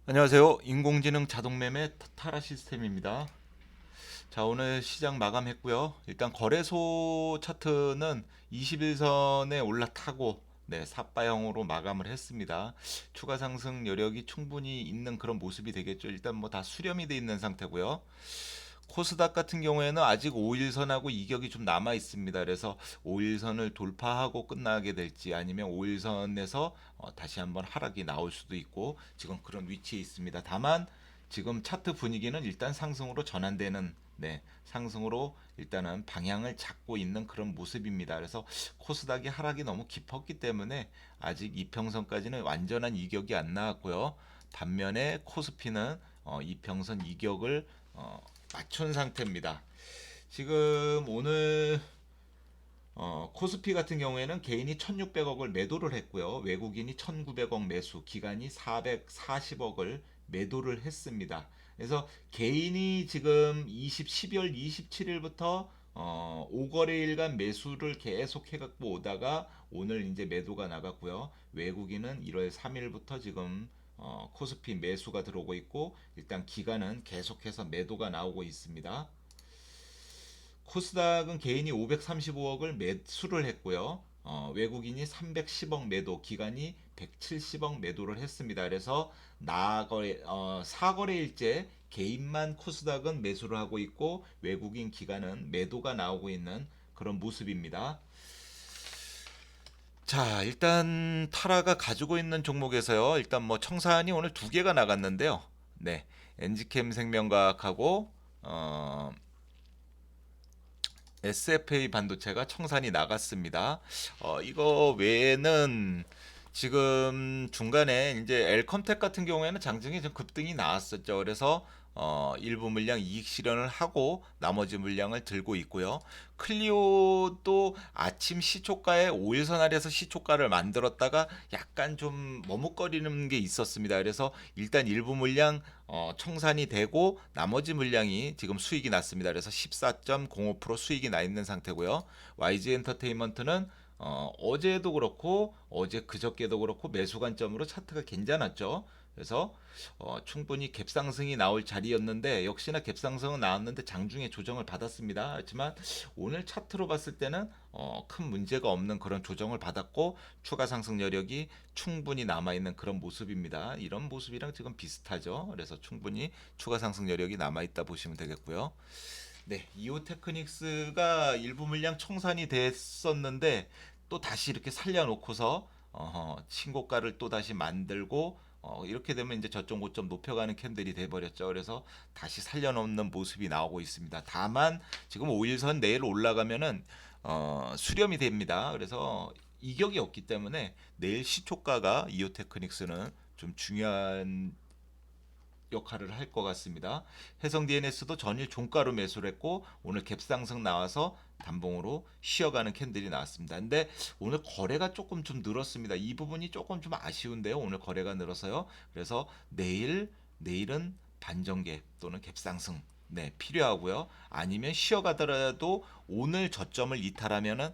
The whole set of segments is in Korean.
안녕하세요. 인공지능 자동매매 타라 시스템입니다. 자, 오늘 시장 마감했고요. 일단 거래소 차트는 21선에 올라타고 삿바형으로 마감을 했습니다. 추가 상승 여력이 충분히 있는 그런 모습이 되겠죠. 일단 뭐 다 수렴이 돼 있는 상태고요. 코스닥 같은 경우에는 아직 5일선하고 이격이 좀 남아 있습니다. 그래서 5일선을 돌파하고 끝나게 될지 아니면 5일선에서 다시 한번 하락이 나올 수도 있고 지금 그런 위치에 있습니다. 다만 지금 차트 분위기는 일단 상승으로 전환되는 상승으로 일단은 방향을 잡고 있는 그런 모습입니다. 그래서 코스닥이 하락이 너무 깊었기 때문에 아직 이평선까지는 완전한 이격이 안 나왔고요. 반면에 코스피는 이평선 이격을 맞춘 상태입니다. 지금 오늘 코스피 같은 경우에는 개인이 1,600억을 매도를 했고요. 외국인이 1,900억 매수, 기관이 440억을 매도를 했습니다. 그래서 개인이 지금 12월 27일부터 5거래일간 매수를 계속 해갖고 오다가 오늘 이제 매도가 나갔고요. 외국인은 1월 3일부터 지금 코스피 매수가 들어오고 있고 일단 기간은 계속해서 매도가 나오고 있습니다. 코스닥은 개인이 535억을 매수를 했고요. 외국인이 310억 매도, 기관이 170억 매도를 했습니다. 그래서 4거래일째 개인만 코스닥은 매수를 하고 있고 외국인 기관은 매도가 나오고 있는 그런 모습입니다. 자, 일단 타라가 가지고 있는 종목에서요. 일단 뭐 청산이 오늘 두 개가 나갔는데요. 엔지캠 생명과학하고 SFA 반도체가 청산이 나갔습니다. 이거 외에는 지금 중간에 이제 엘컴텍 같은 경우에는 장중에 좀 급등이 나왔었죠. 그래서 일부 물량 이익 실현을 하고 나머지 물량을 들고 있고요. 클리오도 아침 시초가에 5일선 아래에서 시초가를 만들었다가 약간 좀 머뭇거리는 게 있었습니다. 그래서 일단 일부 물량 청산이 되고 나머지 물량이 지금 수익이 났습니다. 그래서 14.05% 수익이 나 있는 상태고요. YG 엔터테인먼트는 어제도 그렇고 어제 그저께도 그렇고 매수 관점으로 차트가 괜찮았죠. 그래서 충분히 갭상승이 나올 자리였는데 역시나 갭상승은 나왔는데 장중에 조정을 받았습니다. 하지만 오늘 차트로 봤을 때는 큰 문제가 없는 그런 조정을 받았고 추가 상승 여력이 충분히 남아있는 그런 모습입니다. 이런 모습이랑 지금 비슷하죠. 그래서 충분히 추가 상승 여력이 남아있다 보시면 되겠고요. 이오 테크닉스가 일부 물량 청산이 됐었는데 또 다시 이렇게 살려놓고서 신고가를 또 다시 만들고 이렇게 되면 이제 저점 고점 높여가는 캔들이 돼버렸죠. 그래서 다시 살려놓는 모습이 나오고 있습니다. 다만 지금 5일선 내일 올라가면은 수렴이 됩니다. 그래서 이격이 없기 때문에 내일 시초가가 이오 테크닉스는 좀 중요한 역할을 할 것 같습니다. 해성 DNS도 전일 종가로 매수를 했고 오늘 갭상승 나와서 단봉으로 쉬어가는 캔들이 나왔습니다. 근데 오늘 거래가 조금 좀 늘었습니다. 이 부분이 조금 좀 아쉬운데요. 오늘 거래가 늘어서요. 그래서 내일은 반전개 또는 갭상승 필요하고요. 아니면 쉬어가더라도 오늘 저점을 이탈하면은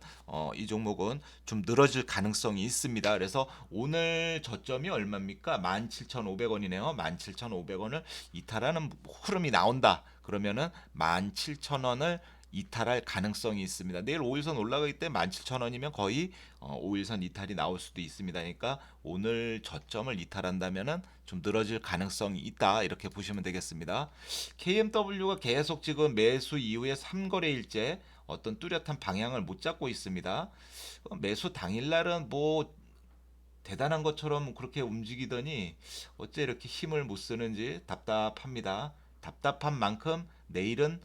이 종목은 좀 늘어질 가능성이 있습니다. 그래서 오늘 저점이 얼마입니까? 17,500원이네요. 17,500원을 이탈하는 흐름이 나온다. 그러면은 17,000원을 이탈할 가능성이 있습니다. 내일 5일선 올라가기 때문에 17,000원이면 거의 5일선 이탈이 나올 수도 있습니다. 그러니까 오늘 저점을 이탈한다면은 좀 늘어질 가능성이 있다. 이렇게 보시면 되겠습니다. KMW가 계속 지금 매수 이후에 3거래일째 어떤 뚜렷한 방향을 못 잡고 있습니다. 매수 당일날은 뭐 대단한 것처럼 그렇게 움직이더니 어째 이렇게 힘을 못 쓰는지 답답합니다. 답답한 만큼 내일은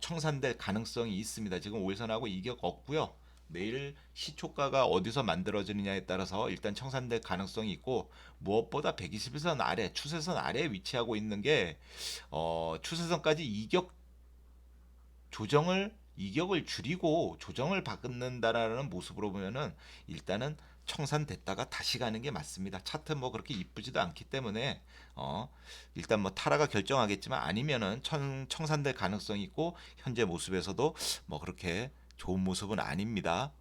청산될 가능성이 있습니다. 지금 5일선하고 이격 없고요. 내일 시초가가 어디서 만들어지느냐에 따라서 일단 청산될 가능성이 있고 무엇보다 121선 아래 추세선 아래에 위치하고 있는 게 추세선까지 이격을 줄이고 조정을 받는다라는 모습으로 보면은 일단은 청산됐다가 다시 가는 게 맞습니다. 차트 뭐 그렇게 이쁘지도 않기 때문에 일단 뭐 타라가 결정하겠지만 아니면은 청산될 가능성이 있고 현재 모습에서도 뭐 그렇게 좋은 모습은 아닙니다.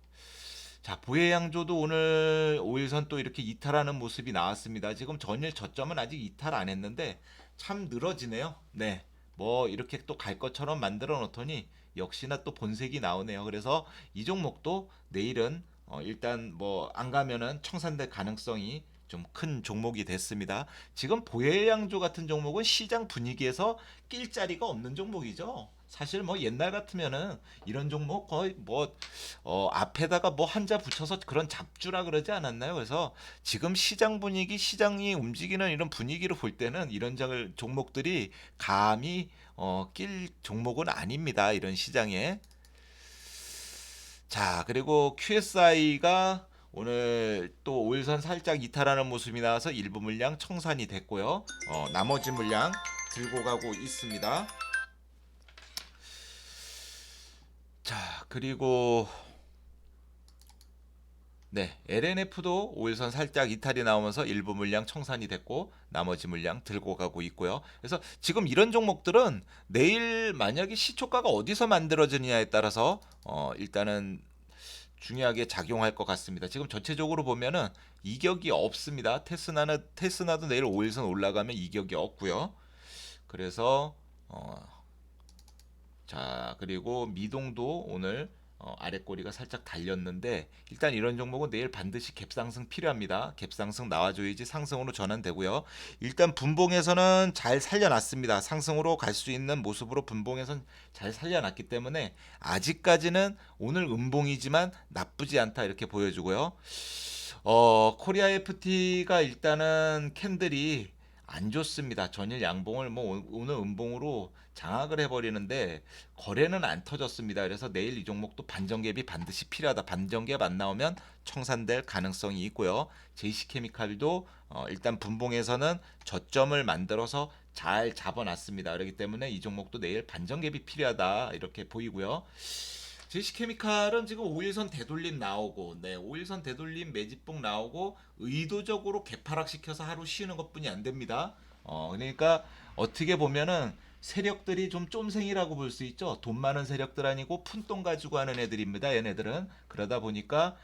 자, 보혜양조도 오늘 5일선 또 이렇게 이탈하는 모습이 나왔습니다. 지금 전일 저점은 아직 이탈 안 했는데 참 늘어지네요. 네. 뭐 이렇게 또 갈 것처럼 만들어 놓더니 역시나 또 본색이 나오네요. 그래서 이 종목도 내일은 일단 뭐 안 가면은 청산될 가능성이 좀 큰 종목이 됐습니다. 지금 보혜양조 같은 종목은 시장 분위기에서 낄 자리가 없는 종목이죠. 사실 뭐 옛날 같으면은 이런 종목 거의 뭐 앞에다가 뭐 한자 붙여서 그런 잡주라 그러지 않았나요? 그래서 지금 시장 분위기, 시장이 움직이는 이런 분위기를 볼 때는 이런 종목들이 감히 낄 종목은 아닙니다. 이런 시장에. 자, 그리고 QSI가 오늘 또 5일선 살짝 이탈하는 모습이 나와서 일부 물량 청산이 됐고요. 나머지 물량 들고 가고 있습니다. 자, 그리고 네, LNF도 5일선 살짝 이탈이 나오면서 일부 물량 청산이 됐고 나머지 물량 들고 가고 있고요. 그래서 지금 이런 종목들은 내일 만약에 시초가가 어디서 만들어지느냐에 따라서 일단은 중요하게 작용할 것 같습니다. 지금 전체적으로 보면은 이격이 없습니다. 테스나도 내일 5일선 올라가면 이격이 없고요. 그래서 자, 그리고 미동도 오늘 아랫꼬리가 살짝 달렸는데 일단 이런 종목은 내일 반드시 갭상승 필요합니다. 갭상승 나와줘야지 상승으로 전환되고요. 일단 분봉에서는 잘 살려놨습니다. 상승으로 갈 수 있는 모습으로 분봉에선 잘 살려놨기 때문에 아직까지는 오늘 음봉이지만 나쁘지 않다 이렇게 보여주고요. 코리아 FT가 일단은 캔들이 안 좋습니다. 전일 양봉을 뭐 오늘 음봉으로 장악을 해버리는데 거래는 안 터졌습니다. 그래서 내일 이 종목도 반전갭이 반드시 필요하다. 반전갭 안 나오면 청산될 가능성이 있고요. JC케미칼도 일단 분봉에서는 저점을 만들어서 잘 잡아놨습니다. 그렇기 때문에 이 종목도 내일 반전갭이 필요하다 이렇게 보이고요. 제시케미칼은 지금 5일선 되돌림 나오고, 네, 5일선 되돌림 매집봉 나오고, 의도적으로 개파락시켜서 하루 쉬는 것뿐이 안 됩니다. 그러니까 어떻게 보면은 세력들이 좀 쫌생이라고 볼 수 있죠. 돈 많은 세력들 아니고 푼돈 가지고 하는 애들입니다. 얘네들은. 그러다 보니까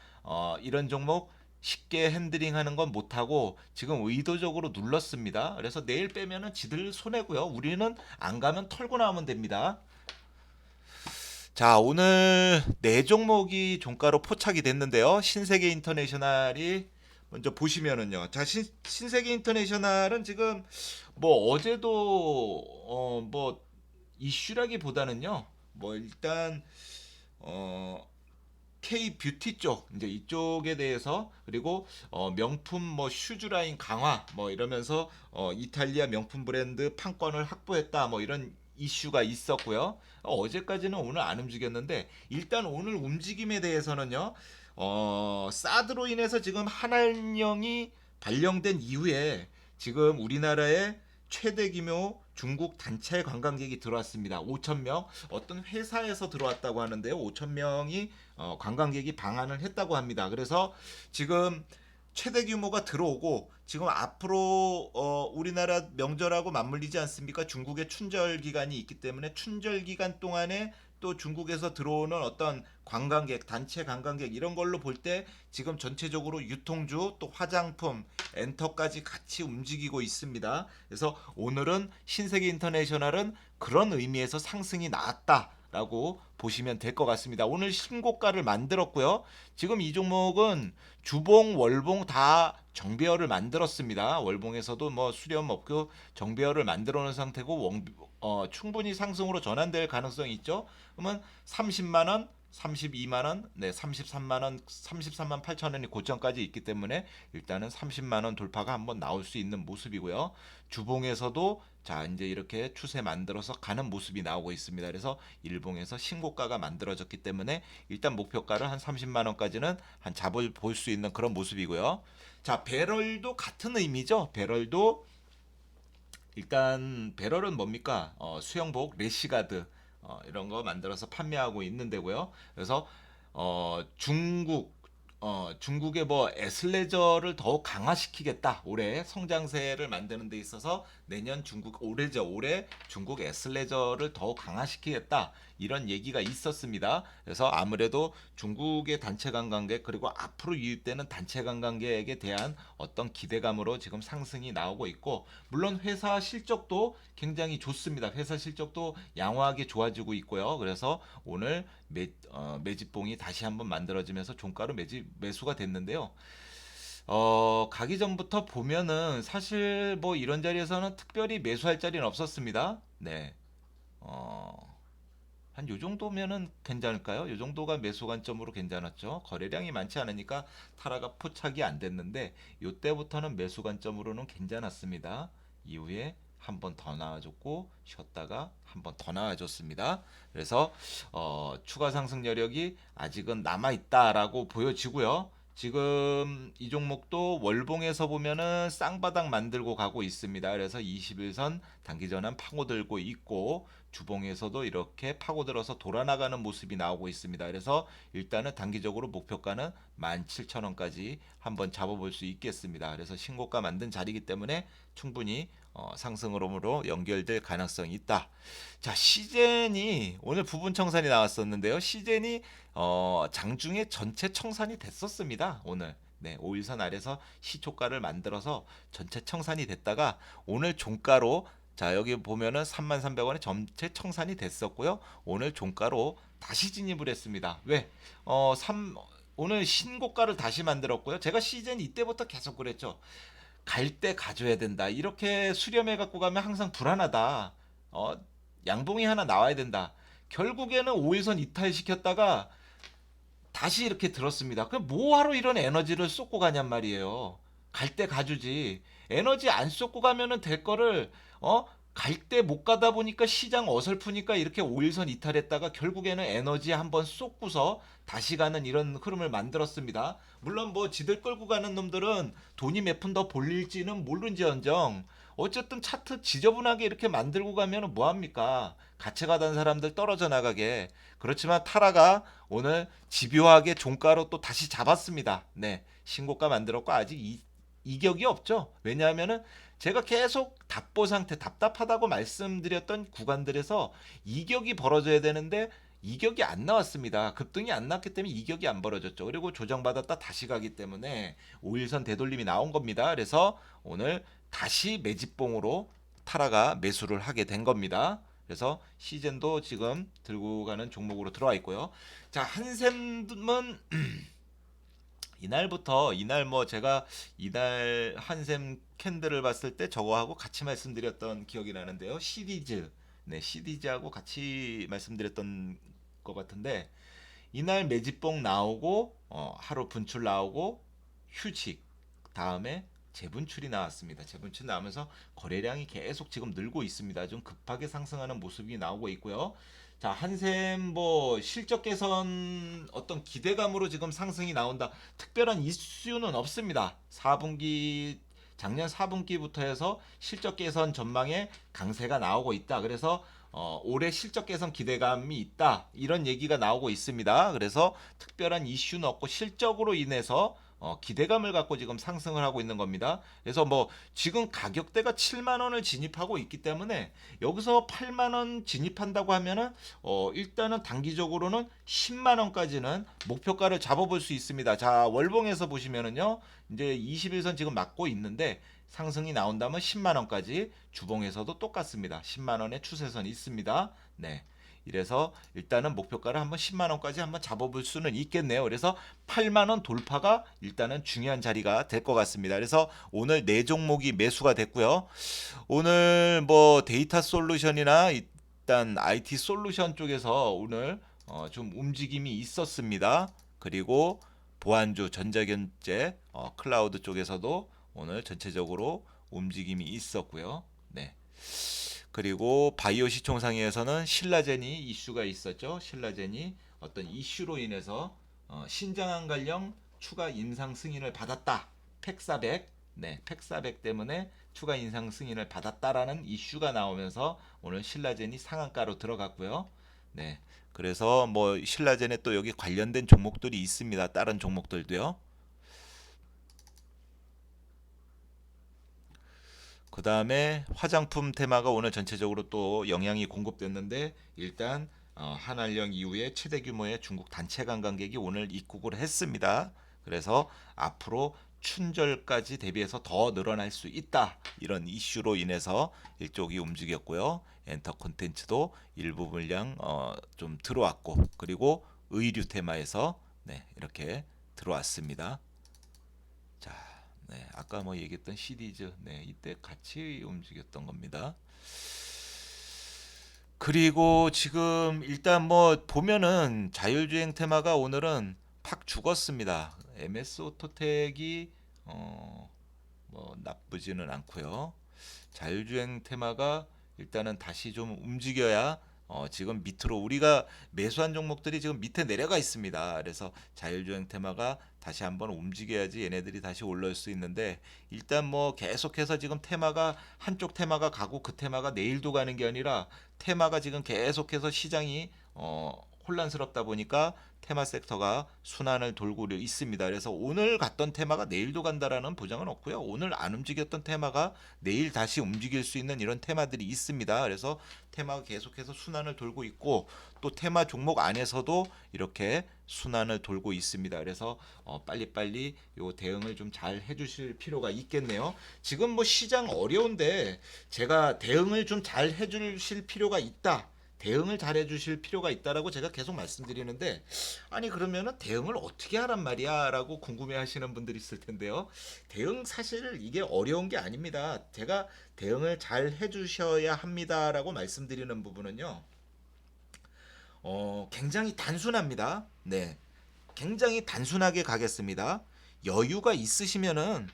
이런 종목 쉽게 핸들링하는 건 못하고 지금 의도적으로 눌렀습니다. 그래서 내일 빼면은 지들 손해고요. 우리는 안 가면 털고 나오면 됩니다. 자, 오늘 네 종목이 종가로 포착이 됐는데요. 신세계 인터내셔널이 먼저 보시면은요. 자, 신세계 인터내셔널은 지금 뭐 어제도 뭐 이슈라기보다는요. 뭐 일단 어 K 뷰티 쪽 이제 이쪽에 대해서 그리고 명품 뭐 슈즈 라인 강화 뭐 이러면서 이탈리아 명품 브랜드 판권을 확보했다 뭐 이런 이슈가 있었고요. 어제까지는 오늘 안 움직였는데 일단 오늘 움직임에 대해서는요. 사드로 인해서 지금 한알령이 발령된 이후에 지금 우리나라에 최대 규모 중국 단체 관광객이 들어왔습니다. 5천 명. 어떤 회사에서 들어왔다고 하는데요. 5천 명이 관광객이 방한을 했다고 합니다. 그래서 지금 최대 규모가 들어오고 지금 앞으로 우리나라 명절하고 맞물리지 않습니까? 중국의 춘절 기간이 있기 때문에 춘절 기간 동안에 또 중국에서 들어오는 어떤 관광객, 단체 관광객 이런 걸로 볼 때 지금 전체적으로 유통주 또 화장품, 엔터까지 같이 움직이고 있습니다. 그래서 오늘은 신세계 인터내셔널은 그런 의미에서 상승이 나왔다라고 보시면 될 것 같습니다. 오늘 신고가를 만들었고요. 지금 이 종목은 주봉, 월봉 다 정배열을 만들었습니다. 월봉에서도 뭐 수렴 없고 정배열을 만들어 놓은 상태고 충분히 상승으로 전환될 가능성이 있죠. 그러면 30만 원, 32만 원, 네, 33만 원, 33만 8천 원이 고점까지 있기 때문에 일단은 30만 원 돌파가 한번 나올 수 있는 모습이고요. 주봉에서도 자, 이제 이렇게 추세 만들어서 가는 모습이 나오고 있습니다. 그래서 일봉에서 신고가가 만들어졌기 때문에 일단 목표가를 한 30만 원까지는 한 잡을 볼 수 있는 그런 모습이고요. 자, 배럴도 같은 의미죠. 배럴도 일단 배럴은 뭡니까? 수영복, 래시가드 이런 거 만들어서 판매하고 있는 데고요. 그래서 중국 중국의 뭐 애슬레저를 더욱 강화시키겠다. 올해 성장세를 만드는 데 있어서 내년 중국 올해죠. 올해 중국 애슬레저를 더욱 강화시키겠다. 이런 얘기가 있었습니다. 그래서 아무래도 중국의 단체 관광객 그리고 앞으로 유입되는 단체 관광객에 대한 어떤 기대감으로 지금 상승이 나오고 있고 물론 회사 실적도 굉장히 좋습니다. 회사 실적도 양호하게 좋아지고 있고요. 그래서 오늘 매집봉이 다시 한번 만들어지면서 종가로 매수가 됐는데요. 가기 전부터 보면은 사실 뭐 이런 자리에서는 특별히 매수할 자리는 없었습니다. 네. 한 요 정도면은 괜찮을까요? 요 정도가 매수 관점으로 괜찮았죠. 거래량이 많지 않으니까 타라가 포착이 안 됐는데 요때부터는 매수 관점으로는 괜찮았습니다. 이후에 한 번 더 나와줬고 쉬었다가 한 번 더 나와줬습니다. 그래서 추가 상승 여력이 아직은 남아 있다라고 보여지고요. 지금 이 종목도 월봉에서 보면은 쌍바닥 만들고 가고 있습니다. 그래서 21선 단기 전환 파고들고 있고 주봉에서도 이렇게 파고들어서 돌아나가는 모습이 나오고 있습니다. 그래서 일단은 단기적으로 목표가는 17,000원까지 한번 잡아볼 수 있겠습니다. 그래서 신고가 만든 자리이기 때문에 충분히 상승으로 연결될 가능성이 있다. 자, 시젠이 오늘 부분 청산이 나왔었는데요. 시젠이 장중에 전체 청산이 됐었습니다. 오늘. 네, 5일선 아래서 시초가를 만들어서 전체 청산이 됐다가 오늘 종가로 자, 여기 보면은 33,300원에 전체 청산이 됐었고요. 오늘 종가로 다시 진입을 했습니다. 왜? 3 오늘 신고가를 다시 만들었고요. 제가 시즌 이때부터 계속 그랬죠. 갈 때 가져야 된다. 이렇게 수렴해 갖고 가면 항상 불안하다. 어, 양봉이 하나 나와야 된다. 결국에는 5일선 이탈시켰다가 다시 이렇게 들었습니다. 그럼 뭐하러 이런 에너지를 쏟고 가냔 말이에요. 갈 때 가주지. 에너지 안 쏟고 가면은 될 거를 갈 때 못 가다 보니까 시장 어설프니까 이렇게 5일선 이탈했다가 결국에는 에너지 한번 쏟고서 다시 가는 이런 흐름을 만들었습니다. 물론 뭐 지들 끌고 가는 놈들은 돈이 몇 푼 더 벌릴지는 모른지언정 어쨌든 차트 지저분하게 이렇게 만들고 가면 뭐합니까? 같이 가던 사람들 떨어져 나가게. 그렇지만 타라가 오늘 집요하게 종가로 또 다시 잡았습니다. 네, 신고가 만들었고 아직 이격이 없죠. 왜냐하면은 제가 계속 답보 상태 답답하다고 말씀드렸던 구간들에서 이격이 벌어져야 되는데 이격이 안 나왔습니다. 급등이 안 났기 때문에 이격이 안 벌어졌죠. 그리고 조정받았다 다시 가기 때문에 5일선 되돌림이 나온 겁니다. 그래서 오늘 다시 매집봉으로 타라가 매수를 하게 된 겁니다. 그래서 시즌도 지금 들고 가는 종목으로 들어와 있고요. 자, 한샘은 이날 뭐 제가 이날 한샘 캔들을 봤을 때 저거하고 같이 말씀드렸던 기억이 나는데요. 시디즈. 네, 시디즈하고 같이 말씀드렸던 것 같은데 이날 매집봉 나오고 하루 분출 나오고 휴식 다음에 재분출이 나왔습니다. 재분출 나오면서 거래량이 계속 지금 늘고 있습니다. 좀 급하게 상승하는 모습이 나오고 있고요. 자, 한샘 뭐 실적 개선 어떤 기대감으로 지금 상승이 나온다. 특별한 이슈는 없습니다. 4분기 작년 4분기부터 해서 실적 개선 전망에 강세가 나오고 있다. 그래서 올해 실적 개선 기대감이 있다. 이런 얘기가 나오고 있습니다. 그래서 특별한 이슈는 없고 실적으로 인해서 기대감을 갖고 지금 상승을 하고 있는 겁니다. 그래서 뭐 지금 가격대가 7만 원을 진입하고 있기 때문에 여기서 8만 원 진입한다고 하면은 일단은 단기적으로는 10만 원까지는 목표가를 잡아볼 수 있습니다. 자, 월봉에서 보시면은요. 이제 21선 지금 맞고 있는데 상승이 나온다면 10만 원까지 주봉에서도 똑같습니다. 10만 원의 추세선이 있습니다. 네. 이래서 일단은 목표가를 한번 10만 원까지 한번 잡아볼 수는 있겠네요. 그래서 8만 원 돌파가 일단은 중요한 자리가 될 것 같습니다. 그래서 오늘 네 종목이 매수가 됐고요. 오늘 뭐 데이터 솔루션이나 일단 IT 솔루션 쪽에서 오늘 좀 움직임이 있었습니다. 그리고 보안주, 전자결제, 클라우드 쪽에서도 오늘 전체적으로 움직임이 있었고요. 네. 그리고 바이오 시총상에서는 신라젠이 이슈가 있었죠. 신라젠이 어떤 이슈로 인해서 신장암 관련 추가 인상 승인을 받았다. 팩400, 네, 팩400 때문에 추가 인상 승인을 받았다라는 이슈가 나오면서 오늘 신라젠이 상한가로 들어갔고요. 네, 그래서 뭐 신라젠에 또 여기 관련된 종목들이 있습니다. 다른 종목들도요. 그 다음에 화장품 테마가 오늘 전체적으로 또 영향이 공급됐는데 일단 한알령 이후에 최대 규모의 중국 단체 관광객이 오늘 입국을 했습니다. 그래서 앞으로 춘절까지 대비해서 더 늘어날 수 있다. 이런 이슈로 인해서 일쪽이 움직였고요. 엔터 콘텐츠도 일부 물량 좀 들어왔고 그리고 의류 테마에서 네, 이렇게 들어왔습니다. 자, 네, 아까 뭐 얘기했던 시리즈, 네, 이때 같이 움직였던 겁니다. 그리고 지금 일단 뭐 보면은 자율주행 테마가 오늘은 팍 죽었습니다. MS 오토텍이 뭐 나쁘지는 않고요. 자율주행 테마가 일단은 다시 좀 움직여야 지금 밑으로 우리가 매수한 종목들이 지금 밑에 내려가 있습니다. 그래서 자율주행 테마가 다시 한번 움직여야지 얘네들이 다시 올라올 수 있는데 일단 뭐 계속해서 지금 테마가 한쪽 테마가 가고 그 테마가 내일도 가는 게 아니라 테마가 지금 계속해서 시장이 혼란스럽다 보니까 테마 섹터가 순환을 돌고 있습니다. 그래서 오늘 갔던 테마가 내일도 간다라는 보장은 없고요. 오늘 안 움직였던 테마가 내일 다시 움직일 수 있는 이런 테마들이 있습니다. 그래서 테마가 계속해서 순환을 돌고 있고 또 테마 종목 안에서도 이렇게 순환을 돌고 있습니다. 그래서 빨리빨리 요 대응을 좀 잘 해주실 필요가 있겠네요. 지금 뭐 시장 어려운데 제가 대응을 좀 잘 해주실 필요가 있다. 대응을 잘 해주실 필요가 있다라고 제가 계속 말씀드리는데 아니 그러면은 대응을 어떻게 하란 말이야라고 궁금해하시는 분들이 있을 텐데요. 대응 사실 이게 어려운 게 아닙니다. 제가 대응을 잘 해주셔야 합니다라고 말씀드리는 부분은요. 굉장히 단순합니다. 네, 굉장히 단순하게 가겠습니다. 여유가 있으시면은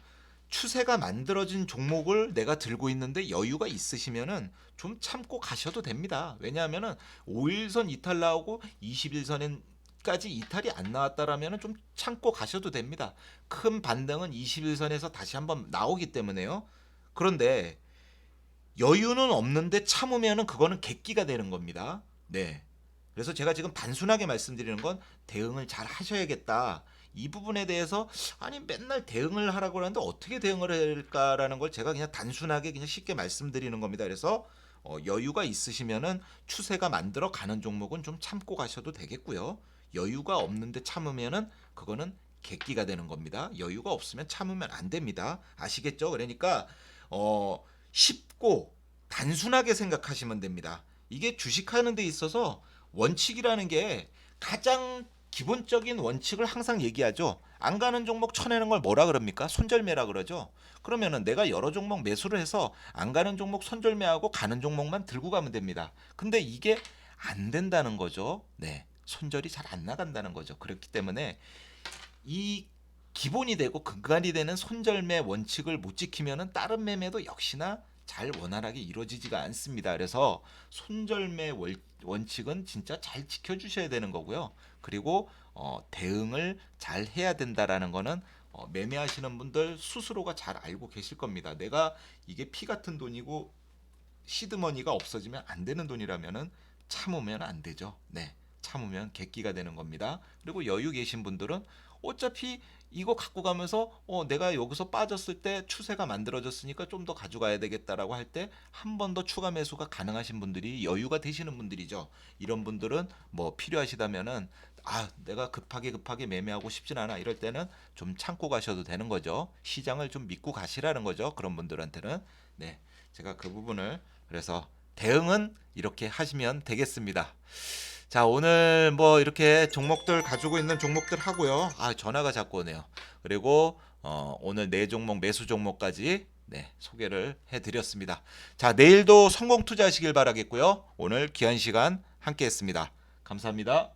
추세가 만들어진 종목을 내가 들고 있는데 여유가 있으시면은 좀 참고 가셔도 됩니다. 왜냐하면은 5일선 이탈 나오고 21선까지 이탈이 안 나왔다라면은 좀 참고 가셔도 됩니다. 큰 반등은 21선에서 다시 한번 나오기 때문에요. 그런데 여유는 없는데 참으면은 그거는 객기가 되는 겁니다. 네. 그래서 제가 지금 단순하게 말씀드리는 건 대응을 잘 하셔야겠다. 이 부분에 대해서 아니 맨날 대응을 하라고 하는데 어떻게 대응을 할까라는 걸 제가 그냥 단순하게 그냥 쉽게 말씀드리는 겁니다. 그래서 여유가 있으시면은 추세가 만들어 가는 종목은 좀 참고 가셔도 되겠고요. 여유가 없는데 참으면은 그거는 객기가 되는 겁니다. 여유가 없으면 참으면 안 됩니다. 아시겠죠? 그러니까 쉽고 단순하게 생각하시면 됩니다. 이게 주식하는 데 있어서 원칙이라는 게 가장 기본적인 원칙을 항상 얘기하죠. 안 가는 종목 쳐내는 걸 뭐라 그럽니까? 손절매라 그러죠. 그러면은 내가 여러 종목 매수를 해서 안 가는 종목 손절매하고 가는 종목만 들고 가면 됩니다. 근데 이게 안 된다는 거죠. 네. 손절이 잘 안 나간다는 거죠. 그렇기 때문에 이 기본이 되고 근간이 되는 손절매 원칙을 못 지키면은 다른 매매도 역시나 잘 원활하게 이루어지지가 않습니다. 그래서 손절매 원칙은 진짜 잘 지켜주셔야 되는 거고요. 그리고 대응을 잘 해야 된다라는 거는 매매하시는 분들 스스로가 잘 알고 계실 겁니다. 내가 이게 피 같은 돈이고 시드머니가 없어지면 안 되는 돈이라면은 참으면 안 되죠. 네. 참으면 객기가 되는 겁니다. 그리고 여유 계신 분들은 어차피 이거 갖고 가면서 내가 여기서 빠졌을 때 추세가 만들어졌으니까 좀 더 가져가야 되겠다라고 할 때 한 번 더 추가 매수가 가능하신 분들이 여유가 되시는 분들이죠. 이런 분들은 뭐 필요하시다면은 내가 급하게 매매하고 싶진 않아. 이럴 때는 좀 참고 가셔도 되는 거죠. 시장을 좀 믿고 가시라는 거죠. 그런 분들한테는. 네. 제가 그 부분을 그래서 대응은 이렇게 하시면 되겠습니다. 자, 오늘 뭐 이렇게 종목들 가지고 있는 종목들 하고요. 전화가 자꾸 오네요. 그리고 오늘 네 종목 매수 종목까지 네, 소개를 해드렸습니다. 자, 내일도 성공 투자하시길 바라겠고요. 오늘 귀한 시간 함께했습니다. 감사합니다.